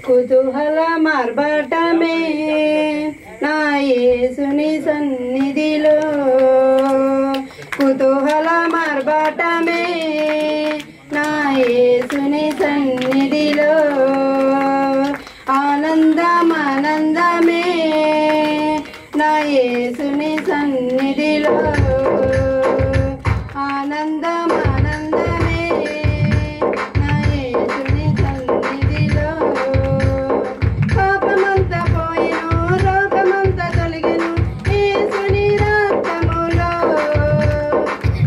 కుతూహల మార్బటమే నా యేసుని సన్నిధిలో, కుతూహల మార్బటమే నా యేసుని సన్నిధిలో, ఆనందం ఆనందమే నా యేసుని సన్నిధిలో, ఆనందం ఆనందమే నా యేసుని సన్నిధిలో. పాపమంతా పోయెను, రోగమంతా తొలగెను యేసుని రక్తములో.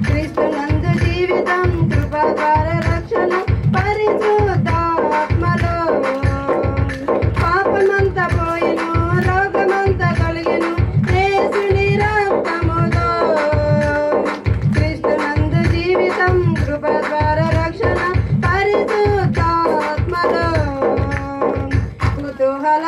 క్రీస్తునందు జీవితం, కృప ద్వారా రక్షణ, పరిశుద్ధాత్మలో. పాపమంతా పోయెను, రోగమంతా తొలగెను యేసుని రక్తములో. క్రీస్తునందు జీవితం, కృప ద్వారా రక్షణ, పరిశుద్ధాత్మలో. కుతూహల